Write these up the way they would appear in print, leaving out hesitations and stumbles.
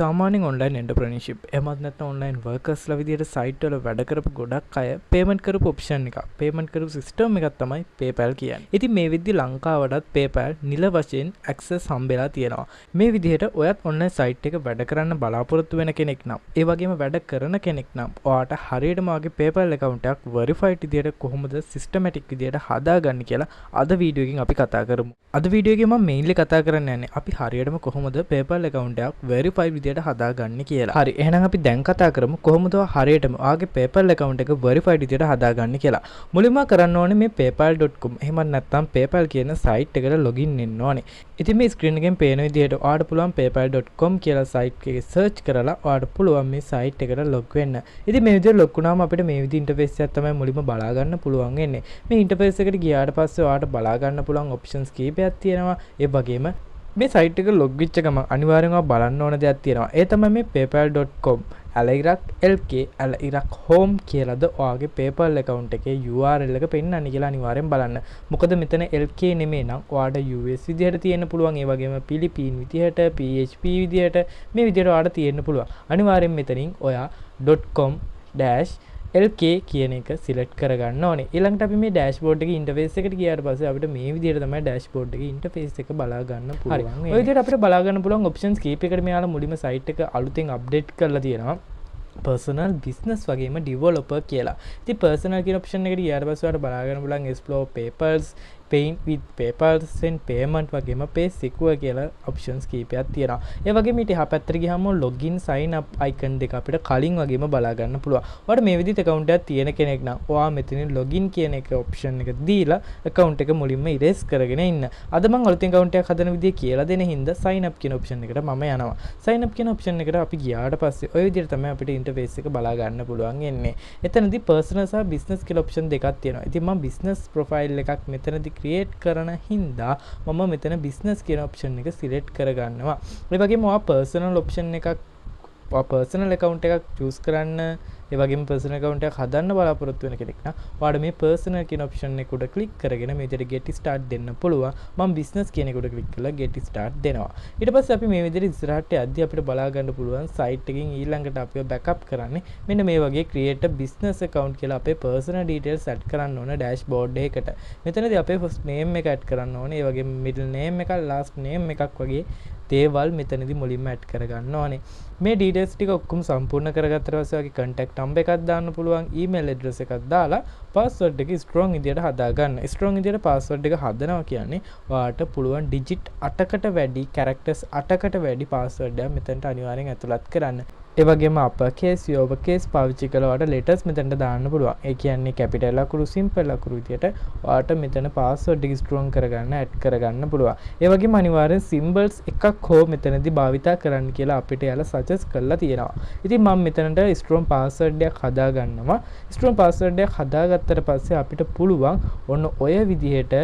සාමාන්‍යයෙන් ඔන්ලයින් එන්ටර්ප්‍රෙනර්ෂිප් එහෙමත් නැත්නම් ඔන්ලයින් වර්කර්ස්ලා විදියට සයිට් වල වැඩ කරපු ගොඩක් අය පේමන්ට් කරපු ඔප්ෂන් එක පේමන්ට් කරපු සිස්ටම් එකක් තමයි PayPal කියන්නේ. ඉතින් මේ විදිහ ලංකාවටත් PayPal නිල වශයෙන් ඇක්සස් හම්බෙලා තියෙනවා. මේ විදිහට ඔයත් ඔන්ලයින් සයිට් එක වැඩ කරන්න බලාපොරොත්තු වෙන කෙනෙක් නම් ඒ වගේම වැඩ කරන කෙනෙක් නම් ඔයාට හරියටම වගේ PayPal account එකක් verified විදියට කොහොමද systematic විදියට හදාගන්නේ කියලා අද වීඩියෝ එකකින් අපි කතා කරමු. අද වීඩියෝ එකේ මම mainly කතා කරන්න යන්නේ අපි හරියටම කොහොමද PayPal account එකක් verified විදියට හදාගන්නේ කියලා. හරි එහෙනම් අපි දැන් කතා කරමු කොහොමද හරියටම ඔයාගේ PayPal account එක verified විදියට හදාගන්නේ කියලා. මුලින්ම කරන්න ඕනේ මේ paypal.com එහෙමත් නැත්නම් PayPal කියන site එකට login වෙන්න ඕනේ. ඉතින් මේ screen එකෙන් පේන විදිහට ඔයාට පුළුවන් paypal.com කියලා site එකේ search කරලා ඔයාට පුළුවන් මේ site එකට log වෙන්න. ඉතින් මේ විදිහට log වුණාම අපිට මේ විදිහ interface එකක් තමයි මුලින්ම බලා ගන්න පුළුවන් වෙන්නේ. මේ interface එකට ගියාට පස්සේ ඔයාට බලා ගන්න පුළුවන් options කීපයක් තියෙනවා. ඒ වගේම මේ site එක log වෙච්ච ගමන් අනිවාර්යෙන්ම බලන්න ඕන දෙයක් තියෙනවා. ඒ තමයි මේ paypal.com @lk @home කියලාද ඔයාගේ PayPal account එකේ URL එක පෙන්නන්නේ කියලා අනිවාර්යෙන් බලන්න. මොකද මෙතන lk නෙමෙයි නම් ඔයාට US විදිහට තියෙන්න පුළුවන්. ඒ වගේම පිලිපීන් විදිහට PHP විදිහට මේ විදිහට ඔයාට තියෙන්න පුළුවන්. අනිවාර්යෙන් මෙතනින් ඔයා .com LK කියන එක සිලෙක්ට් කරගන්න ඕනේ. ඊළඟට අපි මේ ඩෑෂ්බෝඩ් එකේ ඉන්ටර්ෆේස් එකට ගියාට පස්සේ අපිට මේ විදිහට තමයි ඩෑෂ්බෝඩ් එකේ ඉන්ටර්ෆේස් එක බලා ගන්න පුළුවන්. ඔය විදිහට අපිට බලා ගන්න පුළුවන් ඔප්ෂන්ස් කීපයකට මෙයාලා මුලින්ම සයිට් එක අලුතෙන් අප්ඩේට් කරලා තියෙනවා. personal business වගේම developer කියලා. ඉතින් personal කියන ඔප්ෂන් එකට ගියාට පස්සේ ඔයාලට බලා ගන්න පුළුවන් explore papers paying with PayPal send payment වගේම pay secure කියලා options කීපයක් තියෙනවා. ඒ වගේම ඊට එහා පැත්තට ගියාම login sign up icon දෙක අපිට කලින් වගේම බලා ගන්න පුළුවන්. ඔයාලට මේ විදිහට account එකක් තියෙන කෙනෙක් නම් ඔයා මෙතනින් login කියන එක option එක දීලා account එක මුලින්ම erase කරගෙන ඉන්න. අද මම අලුතෙන් account එකක් හදන විදිය කියලා දෙන හින්දා sign up කියන option එකට මම යනවා. sign up කියන option එකට අපි ගියාට පස්සේ ඔය විදිහට තමයි අපිට interface එක බලා ගන්න පුළුවන් එන්නේ. එතනදී personal සහ business කියලා option දෙකක් තියෙනවා. ඉතින් මම business profile එකක් මෙතනදී create කරන හින්දා මම මෙතන business කියන option එක select කරගන්නවා. ඒ වගේම ඔයා personal option එකක් personal account එකක් choose කරන්න ඒ වගේම personal account එකක් හදන්න බලාපොරොත්තු වෙන කෙනෙක් නම් ඔයාලා මේ personal කියන option එක උඩ click කරගෙන මේ විදිහට get start දෙන්න පුළුවන්. මම business කියන එක උඩ click කරලා get start දෙනවා. ඊට පස්සේ අපි මේ විදිහට ඉස්සරහට යද්දී අපිට බලා ගන්න පුළුවන් site එකකින් ඊළඟට අපිව backup කරන්නේ මෙන්න මේ වගේ create a business account කියලා අපේ personal details add කරන්න ඕන dashboard එකකට. මෙතනදී අපේ first name එක add කරන්න ඕනේ. ඒ වගේම middle name එකක් last name එකක් වගේ දේවල් මෙතනදී මුලින්ම add කරගන්න ඕනේ. මේ details ටික ඔක්කොම සම්පූර්ණ කරගත්තට පස්සේ ඔයාගේ contact number එකක් දාන්න පුළුවන්, email address එකක් දාලා password එක strong විදියට හදා ගන්න. strong විදියට password එක හදනවා කියන්නේ ඔයාට පුළුවන් digit 8කට වැඩි characters 8කට වැඩි password එකක් මෙතනට අනිවාර්යෙන් ඇතුළත් කරන්න. ඒ වගේම upper case, lower case පාවිච්චි කළා ඔයාට letters මෙතනට දාන්න පුළුවන්. ඒ කියන්නේ capital අකුරු, simple අකුරු විදියට ඔයාට මෙතන password එක strong කරගන්න, add කරගන්න පුළුවන්. ඒ වගේම අනිවාර්යෙන් symbols එකක් හෝ මෙතනදී භාවිතා කරන්න කියලා අපිට යාලා suggest කරලා තියෙනවා. ඉතින් මම මෙතනට strong password එකක් හදා ගන්නවා. strong password එකක් හදාගත්තට පස්සේ අපිට පුළුවන් ඔන්න ඔය විදිහට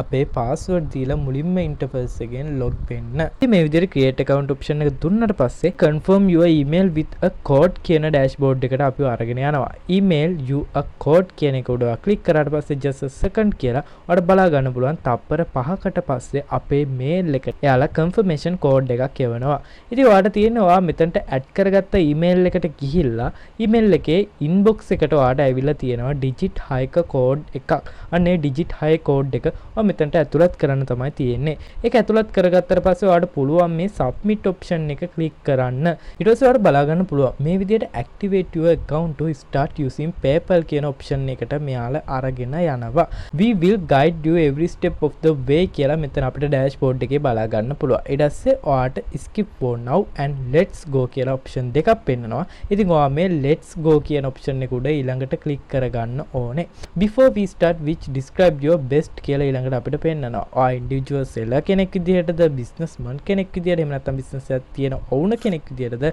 අපේ password දීලා මුලින්ම interface එකෙන් log වෙන්න. ඉතින් මේ විදිහට create account option එක දුන්නාට පස්සේ confirm your email with a code කියන dashboard එකට අපිව අරගෙන යනවා. email you a code කියන එක උඩ click කරාට පස්සේ just a second කියලා ඔයාලට බලා ගන්න පුළුවන් තප්පර 5කට පස්සේ අපේ mail එකට එයාලා confirmation code එකක් එවනවා. ඉතින් ඔයාලට තියෙන්නේ ඔයා මෙතනට add කරගත්ත email එකට ගිහිල්ලා email එකේ inbox එකට ඔයාලට ඇවිල්ලා තියෙනවා digit 6ක code එකක්. අනේ digit 6 code එක මෙතනට ඇතුළත් කරන්න තමයි තියෙන්නේ. ඒක ඇතුළත් කරගත්තට පස්සේ ඔයාලට පුළුවන් මේ submit option එක click කරන්න. ඊට පස්සේ ඔයාලට බලා ගන්න පුළුවන් මේ විදිහට activate your account to start using PayPal කියන option එකට මෙයාලා අරගෙන යනවා. We will guide you every step of the way කියලා මෙතන අපිට dashboard එකේ බලා ගන්න පුළුවන්. ඊට පස්සේ ඔයාලට skip for now and let's go කියලා option දෙකක් පෙන්නනවා. ඉතින් ඔයා මේ let's go කියන option එක උඩ ඊළඟට click කරගන්න ඕනේ. Before we start which describe your best කියලා ඊළඟට අපිට පෙන්නනවා. ඔයා ඉන්ඩිවිජුවල් සෙලර් කෙනෙක් විදිහටද, බිස්නස්මන් කෙනෙක් විදිහට, එහෙම නැත්නම් බිස්නස් එකක් තියෙන ඕන කෙනෙක් විදිහටද,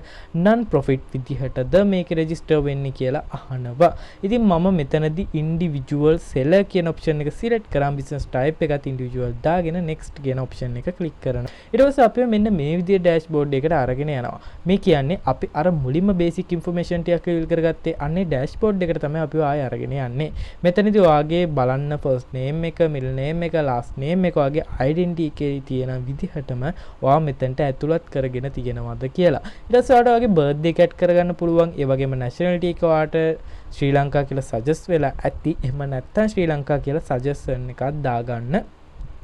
non profit විදිහටද මේක රෙජිස්ටර් වෙන්නේ කියලා අහනවා. ඉතින් මම මෙතනදී ඉන්ඩිවිජුවල් සෙලර් කියන ඔප්ෂන් එක සිලෙක්ට් කරාම බිස්නස් ටයිප් එකත් ඉන්ඩිවිජුවල් දාගෙන next කියන ඔප්ෂන් එක ක්ලික් කරනවා. ඊට පස්සේ අපි මෙන්න මේ විදිහේ ඩෑෂ්බෝඩ් එකකට අරගෙන යනවා. මේ කියන්නේ අපි අර මුලින්ම බේසික් ඉන්ෆර්මේෂන් ටිකක් ෆිල් කරගත්තේ අන්නේ ඩෑෂ්බෝඩ් එකට තමයි අපි ආයෙ අරගෙන යන්නේ. මෙතනදී ඔයාගේ බලන්න first name එක, middle name එක last name එක වගේ identity එකේ තියෙන විදිහටම ඔයා මෙතනට ඇතුළත් කරගෙන තියෙනවද කියලා. ඊට පස්සේ ඔයාට ඔයාගේ birthday එක add කරගන්න පුළුවන්. ඒ වගේම nationality එක ඔයාට ශ්‍රී ලංකා කියලා suggest වෙලා ඇති. එහෙම නැත්නම් ශ්‍රී ලංකා කියලා suggestion එකක් දාගන්න.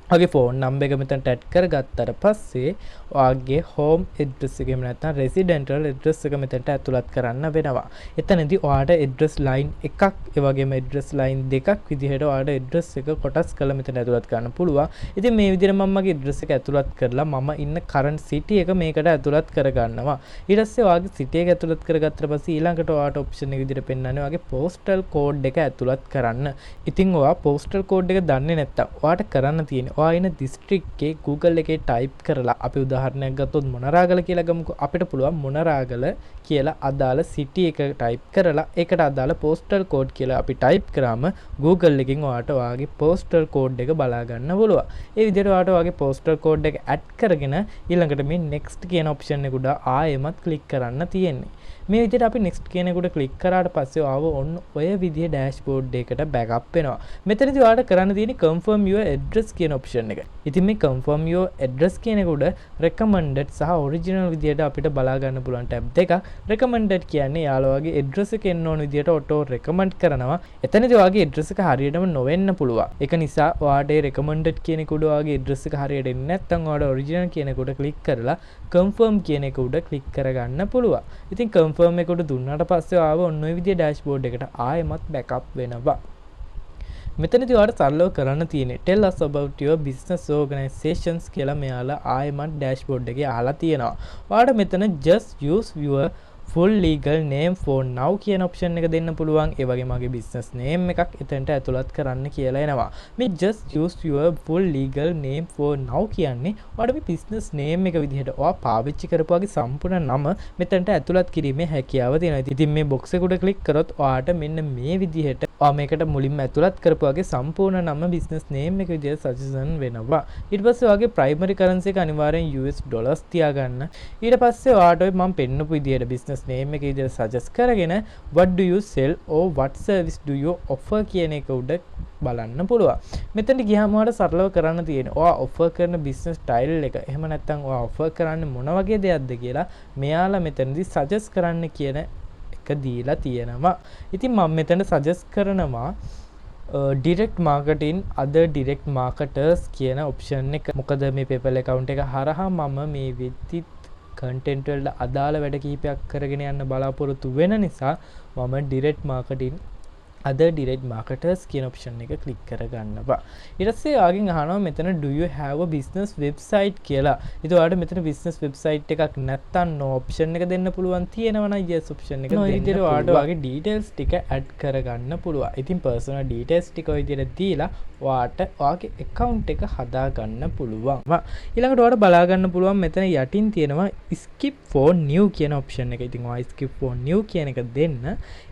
ඔයාගේ ෆෝන් නම්බර් එක මෙතනට ඇඩ් කරගත්තට පස්සේ ඔයාගේ හෝම් ඇඩ්‍රස් එක එහෙම නැත්නම් රෙසිඩෙන්ටල් ඇඩ්‍රස් එක මෙතනට ඇතුළත් කරන්න වෙනවා. එතනදී ඔයාට ඇඩ්‍රස් ලයින් එකක් ඒ වගේම ඇඩ්‍රස් ලයින් දෙකක් විදිහට ඔයාට ඇඩ්‍රස් එක කොටස් කරලා මෙතන ඇතුළත් කරන්න පුළුවන්. ඉතින් මේ විදිහට මම මගේ ඇඩ්‍රස් එක ඇතුළත් කරලා මම ඉන්න කරන්ට් සිටි එක මේකට ඇතුළත් කරගන්නවා. ඊට පස්සේ ඔයාගේ සිටි එක ඇතුළත් කරගත්තට පස්සේ ඊළඟට ඔයාට ඔප්ෂන් එක විදිහට පෙන්නන්නේ ඔයාගේ postal code එක ඇතුළත් කරන්න. ඉතින් ඔයා postal code එක දන්නේ නැත්තම් ඔයාට කරන්න තියෙන්නේ ඔයා ඉන්න district එකේ Google එකේ type කරලා අපි උදාහරණයක් ගත්තොත් මොනරාගල කියලා ගමුකෝ. අපිට පුළුවන් මොනරාගල කියලා අදාළ city එක type කරලා ඒකට අදාළ postal code කියලා අපි type කරාම Google එකෙන් ඔයාට ඔයාගේ postal code එක බලා ගන්න පුළුවන්. ඒ විදිහට ඔයාට ඔයාගේ postal code එක add කරගෙන ඊළඟට මේ next කියන option එක උඩ ආයෙමත් click කරන්න තියෙන්නේ. මේ විදිහට අපි next කියන එකට click කරාට පස්සේ ආව ඔන්න ඔය විදිහේ dashboard එකකට backup වෙනවා. මෙතනදී ඔයාලට කරන්න තියෙන්නේ confirm your address කියන option එක. ඉතින් මේ confirm your address කියන එක උඩ recommended සහ original විදිහට අපිට බලා ගන්න පුළුවන් tab දෙකක්. recommended කියන්නේ යාළුවාගේ address එක එන්න ඕන විදිහට auto recommend කරනවා. එතනදී ඔයාගේ address එක හරියටම නොවෙන්න පුළුවන්. ඒක නිසා ඔයාට ඒ recommended කියන එක උඩ ඔයාගේ address එක හරියට එන්නේ නැත්නම් ඔයාට original කියන එක උඩ click කරලා confirm කියන එක උඩ click කරගන්න පුළුවන්. ඉතින් confirm එකට දුන්නාට පස්සේ ආව ඔන්න ඔය විදිහේ dashboard එකට ආයෙමත් backup වෙනවා. මෙතනදී ඔයාලට සරලව කරන්න තියෙන්නේ tell us about your business organizations කියලා මෙයාලා ආයෙමත් dashboard එකේ අහලා තියෙනවා. ඔයාලට මෙතන just use your full legal name for now කියන option එක දෙන්න පුළුවන්. ඒ වගේම මගේ business name එකක් එතනට ඇතුළත් කරන්න කියලා එනවා. මේ just use your full legal name for now කියන්නේ ඔයාලට මේ business name එක විදිහට ඔයා පාවිච්චි කරපුවාගේ සම්පූර්ණ නම මෙතනට ඇතුළත් කිරීමේ හැකියාව තියෙනවා. ඉතින් මේ box එක උඩ click කරොත් ඔයාට මෙන්න මේ විදිහට ඔයා මේකට මුලින්ම ඇතුළත් කරපුවාගේ සම්පූර්ණ නම business name එක විදිහට suggestion වෙනවා. ඊට පස්සේ ඔයාගේ primary currency එක අනිවාර්යෙන් US dollars තියාගන්න. ඊට පස්සේ ඔයාට ඔය මම පෙන්නපු විදිහට business name එක විදිහට suggest කරගෙන what do you sell or what service do you offer කියන එක උඩ බලන්න පුළුවන්. මෙතනට ගියාම ඔයාලට සරලව කරන්න තියෙන්නේ ඔයා offer කරන business style එක එහෙම නැත්නම් ඔයා offer කරන්නේ මොන වගේ දෙයක්ද කියලා මෙයාලා මෙතනදී suggest කරන්න කියන එක දීලා තියෙනවා. ඉතින් මම මෙතන suggest කරනවා direct marketing other direct marketers කියන option එක. මොකද මේ PayPal account එක හරහා මම මේ වෙද්දි content වලට අදාළ වැඩ කිහිපයක් කරගෙන යන්න බලාපොරොත්තු වෙන නිසා මම direct marketing other direct marketers කියන option එක click කරගන්නවා. ඊට පස්සේ ආගෙන් අහනවා මෙතන do you have a business website කියලා. ඉතින් ඔයාලට මෙතන business website එකක් නැත්තම් no option එක දෙන්න පුළුවන්. තියෙනවා නම් yes option එක දෙන්න. ඉතින් ඔයාලට ඔයාගේ details ටික add කරගන්න පුළුවන්. ඉතින් personal details ටික ඔය විදිහට දීලා ඔයාට ඔයාගේ account එක හදා ගන්න පුළුවන්. ඊළඟට ඔයාලට බලා ගන්න පුළුවන් මෙතන යටින් තියෙනවා skip for new කියන option එක. ඉතින් ඔයා skip for new කියන එක දෙන්න.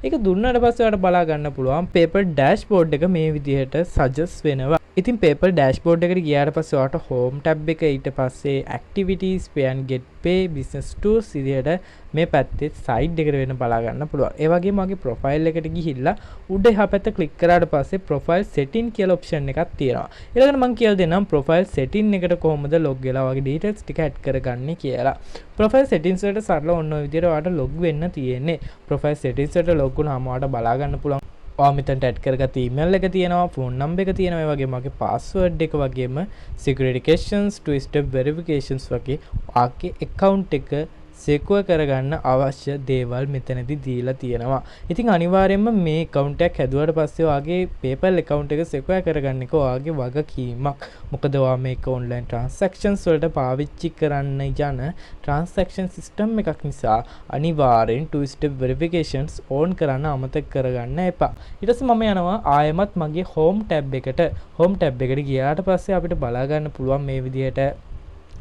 ඒක දුන්නාට පස්සේ ඔයාලට බලා ගන්න පුළුවන් PayPal dashboard එක මේ විදිහට suggest වෙනවා. ඉතින් PayPal dashboard එකට ගියාට පස්සේ ඔයාට home tab එක ඊට පස්සේ activities pay and get pay business tools විදිහට මේ පැත්තේ side එකට වෙන බලා ගන්න පුළුවන්. ඒ වගේම මගේ profile එකට ගිහිල්ලා උඩ එහා පැත්ත click කරාට පස්සේ profile setting කියලා option එකක් තියෙනවා. ඊළඟට මම කියලා දෙන්නම් profile setting එකට කොහොමද log වෙලා වගේ details ටික add කරගන්නේ කියලා. profile settings වලට සරලව ඔන්න ඔය විදිහට ඔයාට log වෙන්න තියෙන්නේ. profile settings වලට log වුණාම ඔයාට බලා ගන්න පුළුවන් ඔයා මෙතනට ඇඩ් කරගත්ත email එක තියෙනවා, phone number එක තියෙනවා, ඒ වගේම මගේ password එක වගේම security questions, two step verifications වගේ ඔයාගේ account එක secure කරගන්න අවශ්‍ය දේවල් මෙතනදී දීලා තියෙනවා. ඉතින් අනිවාර්යයෙන්ම මේ account එකක් හැදුවාට පස්සේ ඔයාගේ PayPal account එක secure කරගන්න එක ඔයාගේ වගකීමක්. මොකද ඔයා මේක online transactions වලට පාවිච්චි කරන්න යන transaction system එකක් නිසා අනිවාර්යෙන් two step verifications on කරන්න අමතක කරගන්න එපා. ඊට පස්සේ මම යනවා ආයෙමත් මගේ home tab එකට. home tab එකට ගියාට පස්සේ අපිට බලා ගන්න පුළුවන් මේ විදිහට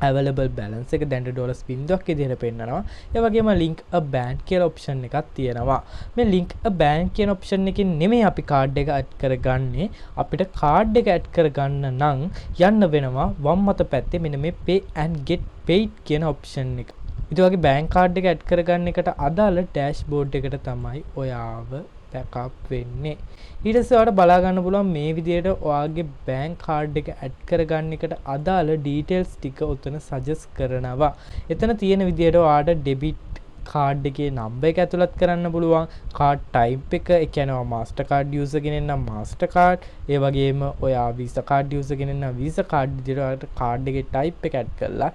available balance එක දැන් ඩොලර්ස් බින්දුවක් විදිහට පෙන්නනවා. ඒ වගේම link a bank කියලා option එකක් තියෙනවා. මේ link a bank කියන option එකකින් නෙමෙයි අපි card එක add කරගන්නේ. අපිට card එක add කරගන්න නම් යන්න වෙනවා වම් අත පැත්තේ මෙන්න මේ pay and get paid කියන option එක. ඊට වගේ bank card එක add කරගන්න එකට අදාළ dashboard එකට තමයි ඔයාව බෑකප් වෙන්නේ. ඊට පස්සේ ඔයාලට බලා ගන්න පුළුවන් මේ විදිහට ඔයාගේ බැංක් කාඩ් එක ඇඩ් කරගන්න එකට අදාළ ඩීටේල්ස් ටික උතන සජෙස්ට් කරනවා. එතන තියෙන විදිහට ඔයාලට ඩෙබිට් කාඩ් එකේ නම්බර් එක ඇතුළත් කරන්න පුළුවන්. කාඩ් ටයිප් එක, ඒ කියන්නේ මාස්ටර් කාඩ් යූසර් කෙනෙක් නම් මාස්ටර් කාඩ්, ඒ වගේම ඔයා වීසා කාඩ් යූසර් කෙනෙක් නම් වීසා කාඩ් විදිහට ඔයාලට කාඩ් එකේ ටයිප් එක ඇඩ් කරලා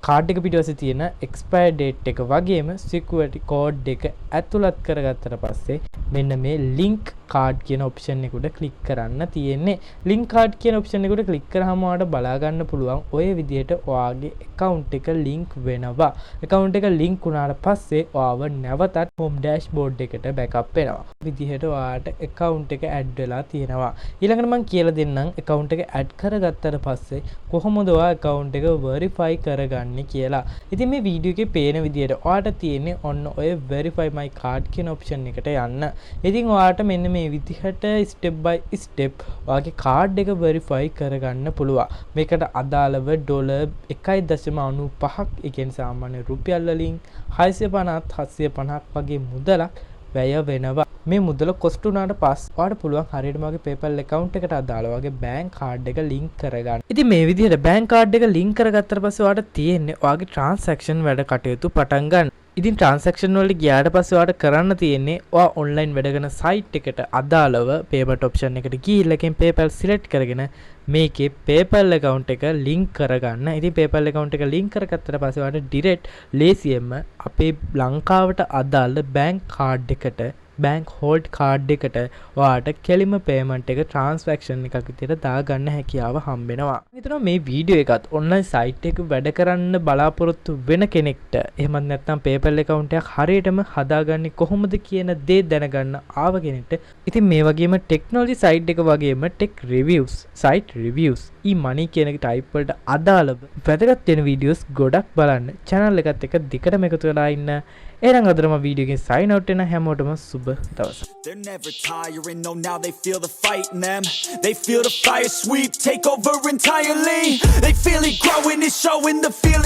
කාඩ් එක පිටිපස්සේ තියෙන එක්ස්පයර් ඩේට් එක වගේම සිකියුරිටි කෝඩ් එක ඇතුළත් කරගත්තට පස්සේ මෙන්න මේ ලින්ක් කාඩ් කියන ඔප්ෂන් එක උඩ ක්ලික් කරන්න තියෙන්නේ. ලින්ක් කාඩ් කියන ඔප්ෂන් එක උඩ ක්ලික් කරාම ඔයාලට බලා ගන්න පුළුවන් ඔය විදිහට ඔයාගේ account එක ලින්ක් වෙනවා. account එක ලින්ක් වුණාට පස්සේ ඔයාව නැවතත් home dashboard එකට backup වෙනවා. විදිහට ඔයාලට account එක add වෙලා තියෙනවා. ඊළඟට මම කියලා දෙන්නම් account එක add කරගත්තට පස්සේ කොහොමද ඔයා account එක verify කරගන්නේ කියලා. ඉතින් මේ වීඩියෝ එකේ පේන විදිහට ඔයාලට තියෙන්නේ ඔන්න ඔය verify my card කියන ඔප්ෂන් එකට යන්න. ඉතින් ඔයාලට මෙන්න මේ විදිහට step by step ඔයාගේ කාඩ් එක verify කරගන්න පුළුවන්. මේකට අදාළව $1.95ක්, ඒ කියන්නේ සාමාන්‍ය රුපියල් වලින් 650 750ක් වගේ මුදලක් වැය වෙනවා. මේ මුදල කොස්ට් උනාට පස්සේ ඔයාලට පුළුවන් හරියටම ඔයාගේ PayPal account එකට අදාළ ඔයාගේ බැංක් කාඩ් එක link කරගන්න. ඉතින් මේ විදිහට බැංක් කාඩ් එක link කරගත්තට පස්සේ ඔයාලට තියෙන්නේ ඔයාගේ transaction වැඩ කටයුතු පටන් ගන්න. ඉතින් transaction වලට ගියාට පස්සේ ඔයාලට කරන්න තියෙන්නේ ඔයා online වැඩ කරන site එකට අදාළව payment option එකට ගිහිල්ලා එකෙන් PayPal select කරගෙන මේකේ PayPal account එක link කරගන්න. ඉතින් PayPal account එක link කරගත්තට පස්සේ ඔයාලට direct ලේසියෙන්ම අපේ ලංකාවට අදාළ bank card එකට bank hold card එකට ඔයාලට කෙලිම payment එක transaction එකක් විදිහට දාගන්න හැකියාව හම්බෙනවා. හිතනවා මේ වීඩියෝ එකත් online site එක වැඩ කරන්න බලාපොරොත්තු වෙන කෙනෙක්ට එහෙමත් නැත්නම් PayPal account එකක් හරියටම හදාගන්නේ කොහොමද කියන දේ දැනගන්න ආව කෙනෙක්ට. ඉතින් මේ වගේම technology site එක වගේම tech reviews, site reviews, e-money කියන type වලට අදාළව වැදගත් වෙන videos ගොඩක් බලන්න channel එකත් එක්ක දිගටම එකතු වෙලා ඉන්න. එහෙනම් අදම වීඩියෝ එකෙන් sign out වෙන හැමෝටම සුබ දවසක්. They're never tiring, no, now they feel the fight in them. They feel the fire sweep, take over entirely. They feel it growing, it's showing the feeling.